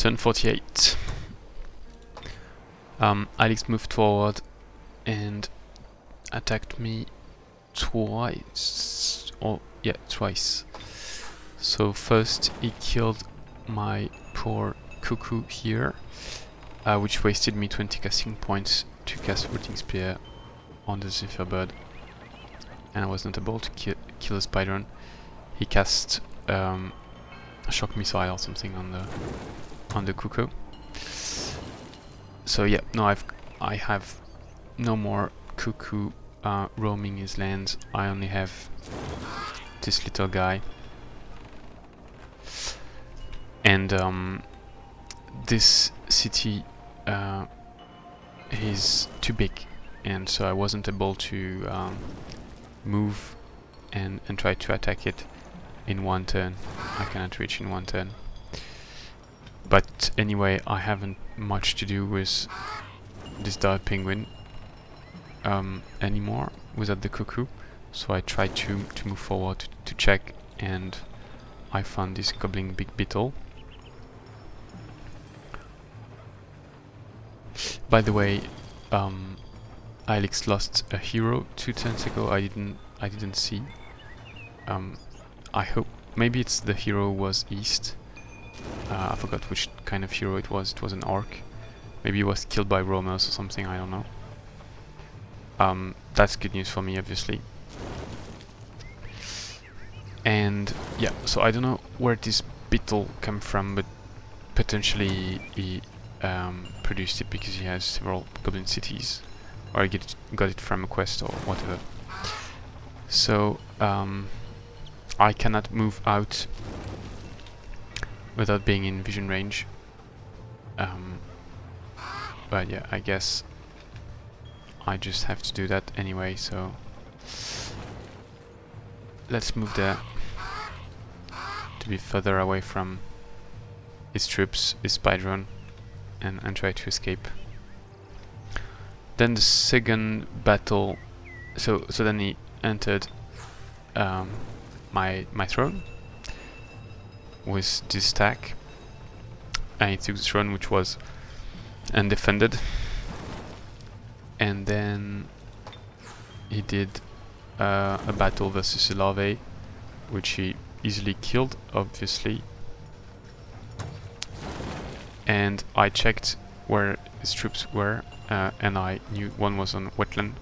Turn 48. Alex moved forward and attacked me twice. Oh, yeah, twice. So first he killed my poor Cuco here, which wasted me 20 casting points to cast Rooting Spear on the Zephyr Bird, and I was not able to kill a Spider. He cast a shock missile or something on the Cuco. So yeah, no, I have no more Cuco roaming his lands. I only have this little guy, and this city is too big, and so I wasn't able to move and try to attack it in one turn. I cannot reach in one turn. But anyway, I haven't much to do with this Dire Penguin anymore without the Cuco, so I tried to move forward to check, and I found this gobbling big beetle. By the way, Alex lost a hero 2 turns ago. I didn't see. I hope maybe it's the hero was east. I forgot which kind of hero it was. It was an orc. Maybe he was killed by roamers or something. I don't know. That's good news for me, obviously. And yeah, so I don't know where this beetle came from, but potentially he produced it because he has several goblin cities, or he got it from a quest or whatever. So I cannot move out without being in vision range. But yeah, I guess I just have to do that anyway, so let's move there to be further away from his troops, his spy drone, and try to escape. Then the second battle, so then he entered my throne with this stack, and he took the throne, which was undefended, and then he did a battle versus a Larvae, which he easily killed, obviously. And I checked where his troops were, and I knew one was on wetland,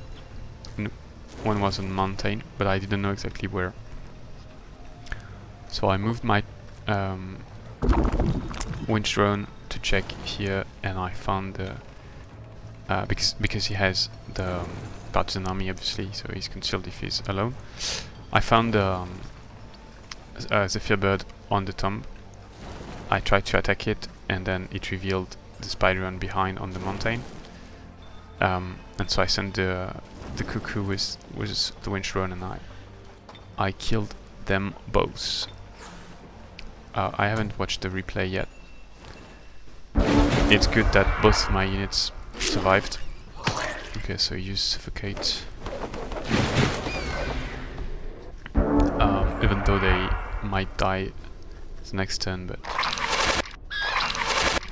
one was on mountain, but I didn't know exactly where. So I moved my winch drone to check here, and I found the because he has the partisan army, obviously, so he's concealed if he's alone. I found the Zephyr Bird on the tomb. I tried to attack it, and then it revealed the spider on behind on the mountain. And so I sent the Cuco with the winch drone, and I killed them both. I haven't watched the replay yet. It's good that both of my units survived. Okay, so use Suffocate. Even though they might die the next turn, but...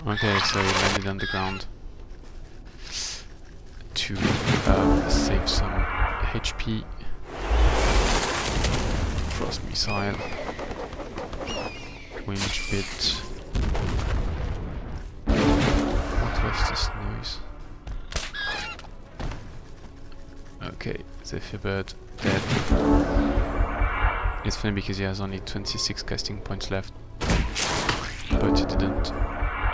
Okay, so he landed on the ground to save some HP. Frost Missile. Winch Bit. What was this noise? Okay, Zephyr Bird dead. It's funny because he has only 26 casting points left, but he didn't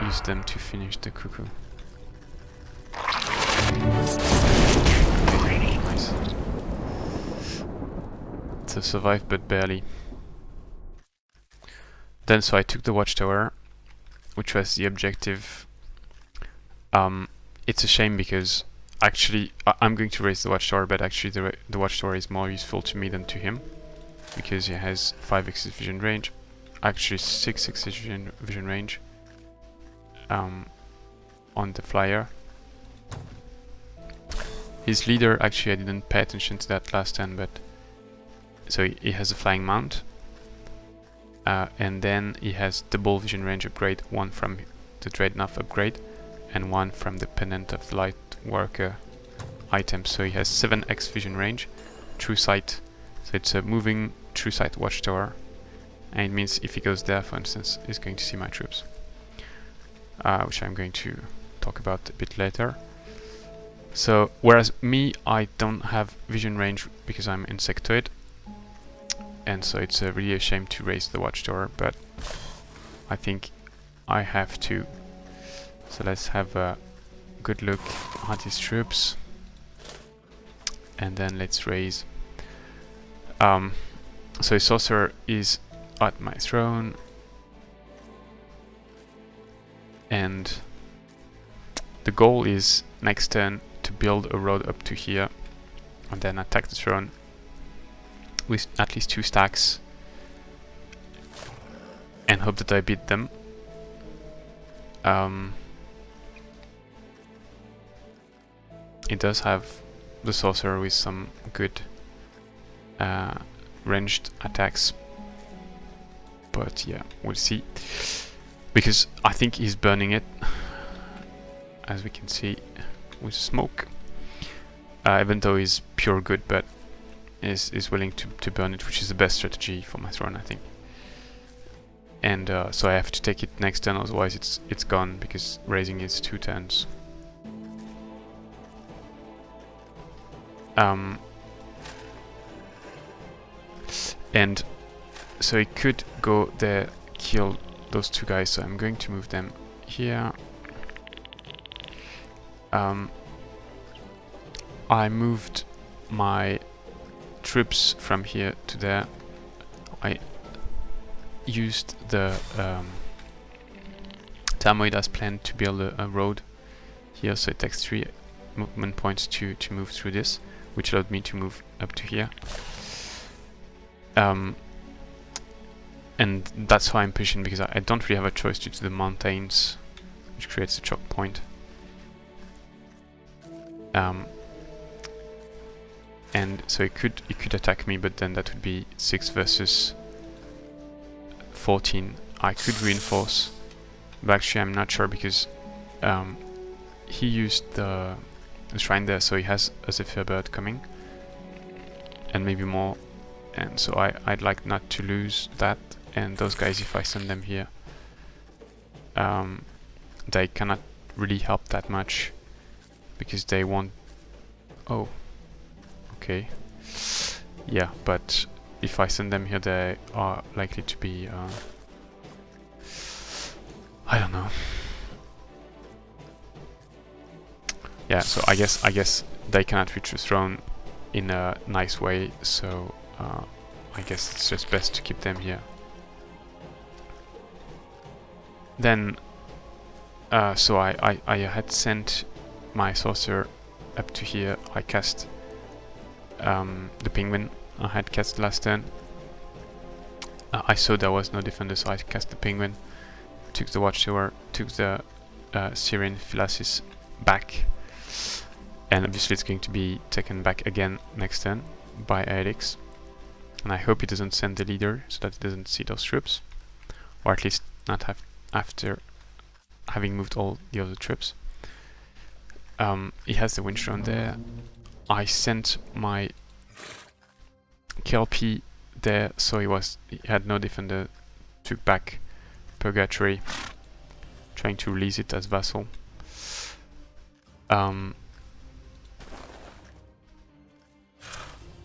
use them to finish the Cuco. Nice. So survived, but barely. Then so I took the Watchtower, which was the objective. It's a shame because actually I'm going to raise the Watchtower, but actually the Watchtower is more useful to me than to him, because he has 5x vision range, actually 6x vision range on the flyer. His leader, actually I didn't pay attention to that last turn, but so he has a flying mount, and then he has double vision range upgrade, one from the Dreadnought upgrade, and 1 from the Pendant of the Light Worker item. So he has 7x vision range, true sight. So it's a moving true sight Watchtower, and it means if he goes there, for instance, he's going to see my troops, which I'm going to talk about a bit later. So whereas me, I don't have vision range because I'm Insectoid, and so it's really a shame to raise the Watchtower, but I think I have to. So let's have a good look at his troops, and then let's raise. So his Sorcerer is at my throne, and the goal is next turn to build a road up to here and then attack the throne with at least 2 stacks and hope that I beat them. It does have the Sorcerer with some good ranged attacks, but yeah, we'll see, because I think he's burning it, as we can see with smoke, even though he's pure good, but is willing to burn it, which is the best strategy for my throne, I think. And so I have to take it next turn, otherwise it's gone, because raising is 2 turns. And so he could go there, kill those 2 guys, so I'm going to move them here. I moved my troops from here to there. I used the Thermoid as planned to build a road here, so it takes 3 movement points to move through this, which allowed me to move up to here. And that's how I'm pushing, because I don't really have a choice due to the mountains, which creates a choke point. And so he could attack me, but then that would be 6 versus 14. I could reinforce, but actually I'm not sure, because he used the shrine there, so he has a Zephyr Bird coming, and maybe more, and so I'd like not to lose that. And those guys, if I send them here, they cannot really help that much, because they won't. Oh, okay. Yeah, but if I send them here, they are likely to be I don't know. Yeah, so I guess they cannot reach the throne in a nice way, so I guess it's just best to keep them here. Then so I had sent my Sorcerer up to here. I cast the Penguin I had cast last turn. I saw there was no defender, so I cast the Penguin, took the Watchtower, took the Syrian Philasis back, and obviously it's going to be taken back again next turn by AlX. And I hope he doesn't send the leader, so that he doesn't see those troops, or at least not have after having moved all the other troops. He has the Windstone there. I sent my KLP there, so he had no defender. Took back Purgatory, trying to release it as vassal.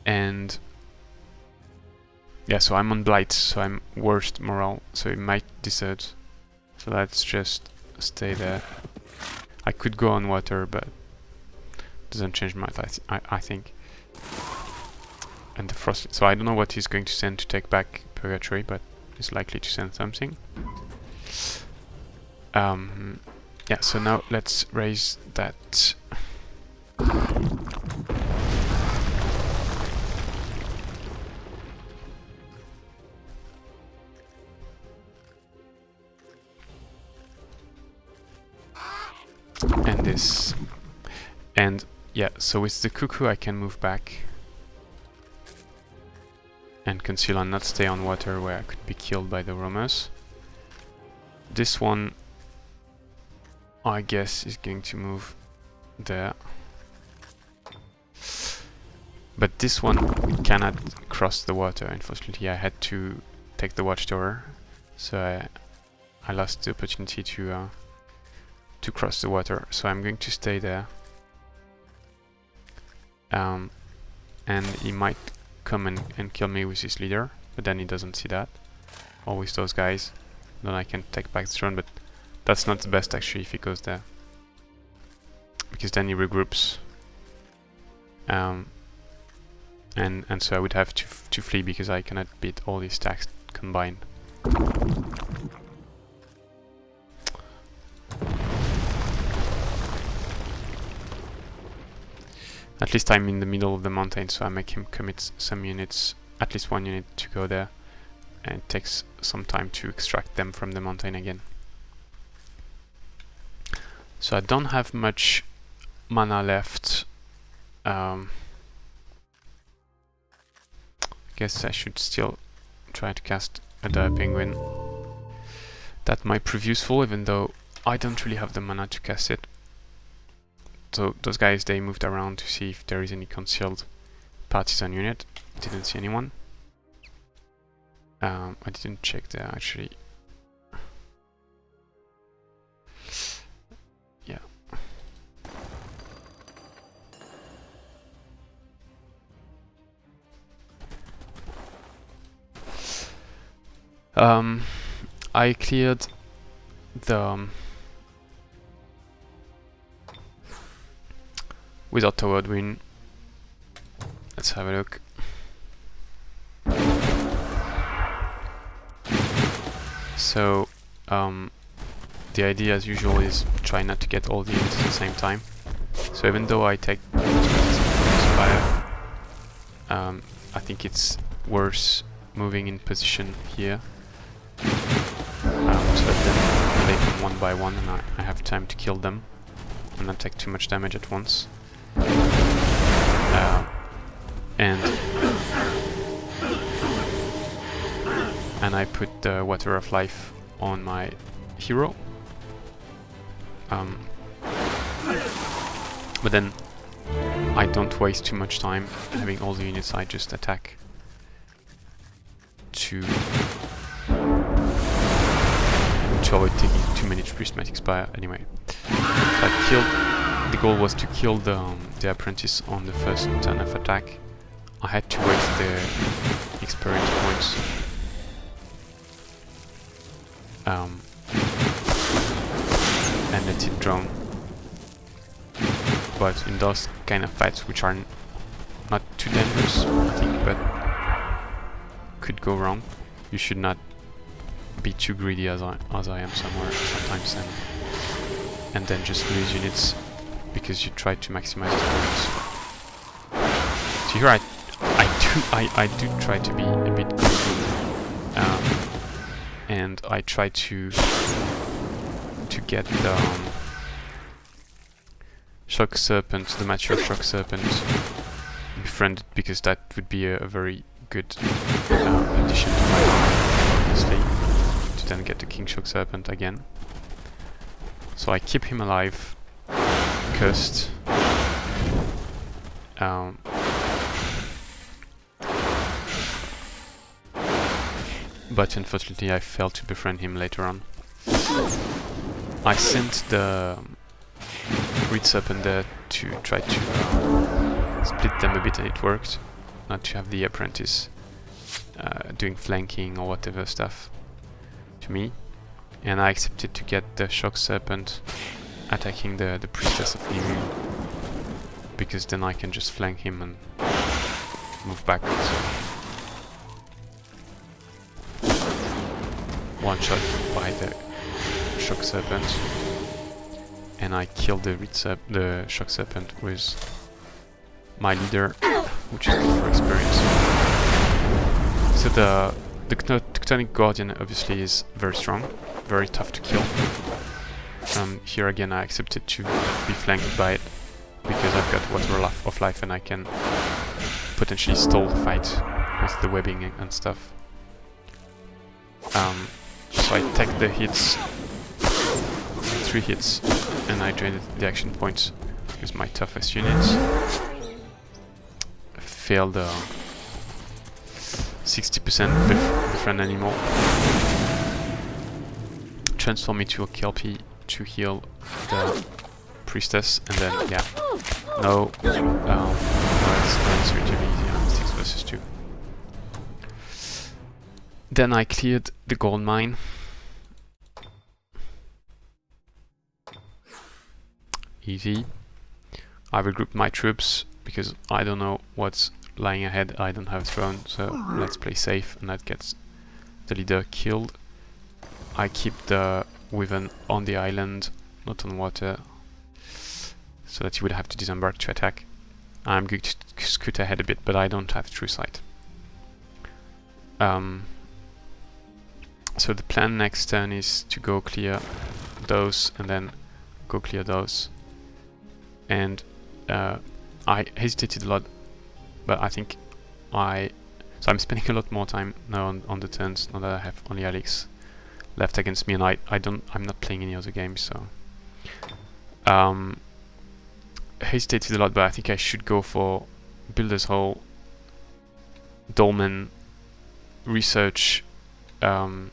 And yeah, so I'm on Blight, so I'm worst morale, so he might desert. So let's just stay there. I could go on water, but doesn't change much, I think. And the Frostling. So I don't know what he's going to send to take back Purgatory, but he's likely to send something. Yeah, so now let's raise that. And this. And yeah, so with the Cuco I can move back and conceal and not stay on water where I could be killed by the roamers. This one I guess is going to move there. But this one cannot cross the water, unfortunately. I had to take the Watchtower, so I lost the opportunity to cross the water. So I'm going to stay there. And he might come and kill me with his leader, but then he doesn't see that. Or with those guys. Then I can take back the throne, but that's not the best actually if he goes there. Because then he regroups. And so I would have to flee because I cannot beat all these stacks combined. At least I'm in the middle of the mountain, so I make him commit some units, at least one unit to go there. And it takes some time to extract them from the mountain again. So I don't have much mana left. Guess I should still try to cast a dire penguin. That might prove useful, even though I don't really have the mana to cast it. So those guys, they moved around to see if there is any concealed partisan unit. Didn't see anyone. I didn't check there actually. Yeah. I cleared the without tower win. Let's have a look. So the idea as usual is try not to get all the units at the same time. So even though I take fire, I think it's worse moving in position here. So that then play them one by one and I have time to kill them and not take too much damage at once. And I put the Water of Life on my hero. But then I don't waste too much time having all the units, I just attack to avoid taking too many prismatic spire anyway. So I killed, the goal was to kill the apprentice on the first turn of attack. I had to waste the experience points. And let it drown. But in those kind of fights, which are not too dangerous, I think, but could go wrong, you should not be too greedy as I am sometimes, and then just lose units because you try to maximize the points. So here I do try to be a bit greedy, and I try to get the Shock Serpent, the mature Shock Serpent, befriended, because that would be a very good addition to my army, obviously, to then get the King Shock Serpent again. So I keep him alive, cursed. But unfortunately I failed to befriend him later on. I sent the Reed Serpent there to try to split them a bit, and it worked. Not to have the apprentice doing flanking or whatever stuff to me. And I accepted to get the Shock Serpent attacking the Priestess of Nimu, because then I can just flank him and move backwards. One shot by the Shock Serpent, and I killed the Shock Serpent with my leader, which is good for experience. So the Tectonic Guardian obviously is very strong, very tough to kill. Here again I accepted to be flanked by it, because I've got Water of Life and I can potentially stall the fight with the webbing and stuff. So I take the hits, 3 hits, and I drained the action points with my toughest units. Failed 60% different animal. Transform me to a Kelpie to heal the priestess, and then yeah, no, it's really easy on 6 versus 2. Then I cleared the gold mine. Easy. I regrouped my troops because I don't know what's lying ahead. I don't have a throne, so let's play safe, and that gets the leader killed. I keep the Wyvern on the island, not on water, so that he would have to disembark to attack. I'm going to scoot ahead a bit, but I don't have true sight. So the plan next turn is to go clear those and then go clear those. And I hesitated a lot, but I think so I'm spending a lot more time now on the turns now that I have only Alex left against me, and I'm not playing any other games, so hesitated a lot, but I think I should go for Builder's Hall, Dolmen, research Shaman,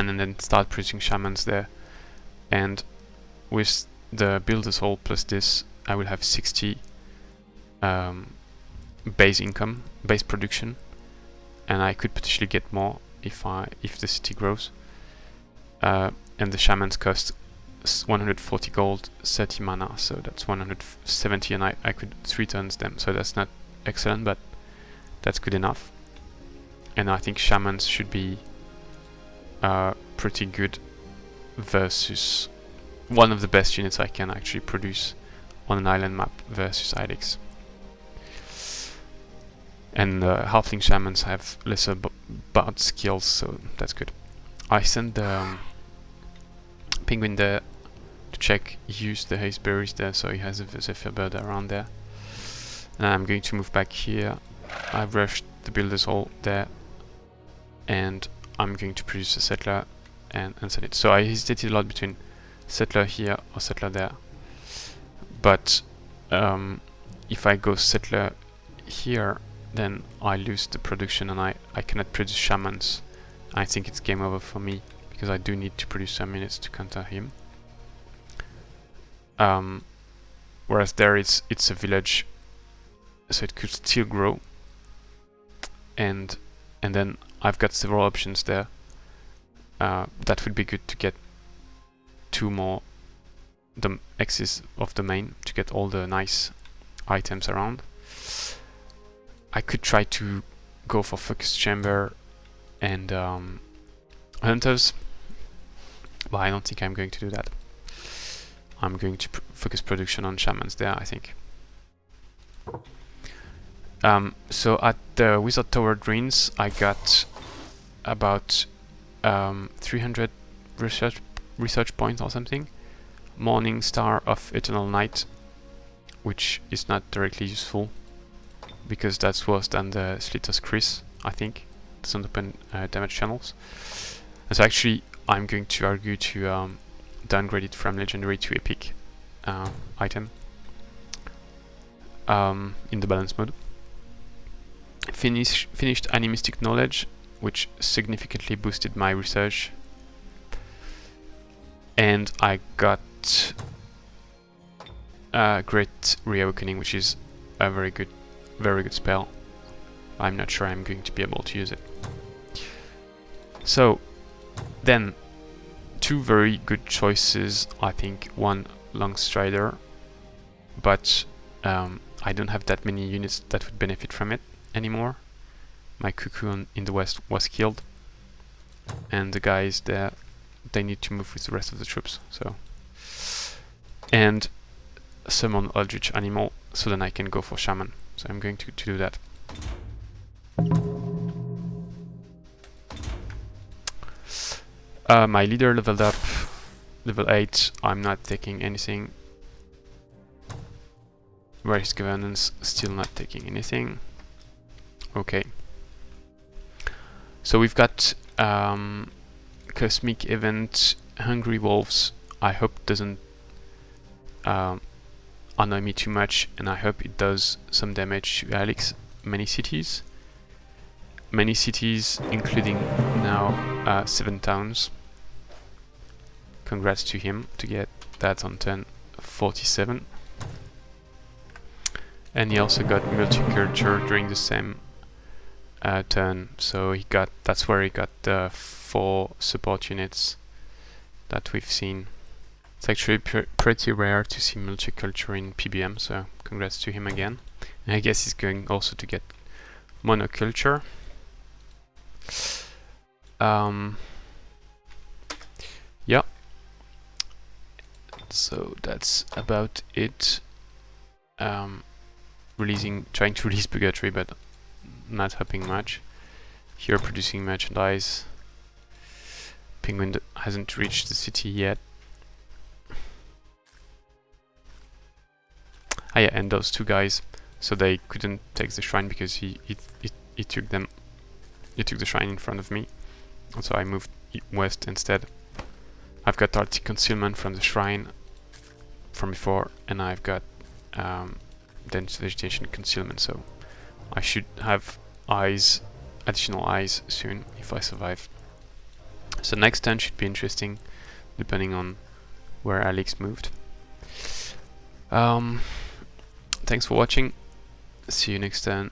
and then start producing Shamans there. And with the Builder's Hall plus this, I will have 60 base income, base production, and I could potentially get more if the city grows. And the Shamans cost 140 gold, 30 mana, so that's 170, and I could 3 turns them, so that's not excellent, but that's good enough. And I think Shamans should be pretty good versus one of the best units I can actually produce on an island map versus Ilex. And Halfling Shamans have lesser bard skills, so that's good. I sent the Penguin there to check, use the haze berries there, so he has a Zephyr bird around there. And I'm going to move back here. I've rushed the Builder's Hall there, and I'm going to produce a settler and send it. So I hesitated a lot between settler here or settler there, but if I go settler here, then I lose the production and I cannot produce Shamans. I think it's game over for me, because I do need to produce some units to counter him. Whereas there it's a village, so it could still grow, and then I've got several options there. That would be good to get 2 more the X's of the main to get all the nice items around. I could try to go for Focus Chamber and Hunters, but I don't think I'm going to do that. I'm going to focus production on Shamans there, I think. So at the Wizard Tower Greens, I got about 300 research points or something. Morning Star of Eternal Night, which is not directly useful because that's worse than the Slitter's Chris, I think. It doesn't open damage channels. And so actually I'm going to argue to downgrade it from legendary to epic item in the balance mode. Finished Animistic Knowledge, which significantly boosted my research, and I got Great Reawakening, which is a very good spell. I'm not sure I'm going to be able to use it. So then 2 very good choices, I think. One, Longstrider, but I don't have that many units that would benefit from it anymore. My Cuco in the west was killed, and the guys there, they need to move with the rest of the troops. So, and summon Eldritch Animal, so then I can go for Shaman. So I'm going to do that. My leader leveled up, level 8. I'm not taking anything. Race Governance, still not taking anything. Okay. So we've got Cosmic Event, Hungry Wolves I hope it doesn't annoy me too much, and I hope it does some damage to Alex. Many cities, including now 7 towns. Congrats to him to get that on turn 47. And he also got Multiculture during the same turn, so that's where he got the 4 support units that we've seen. It's actually pretty rare to see Multiculture in PBM, so congrats to him again. And I guess he's going also to get Monoculture. Yeah. So that's about it. Trying to release Purgatory, but not helping much. Here producing merchandise. Penguin hasn't reached the city yet. Ah yeah, and those 2 guys, so they couldn't take the shrine because he took them. He took the shrine in front of me, and so I moved west instead. I've got Arctic Concealment from the shrine from before, and I've got dense vegetation concealment, so I should have additional eyes soon if I survive. So next turn should be interesting, depending on where Alex moved. Thanks for watching. See you next turn.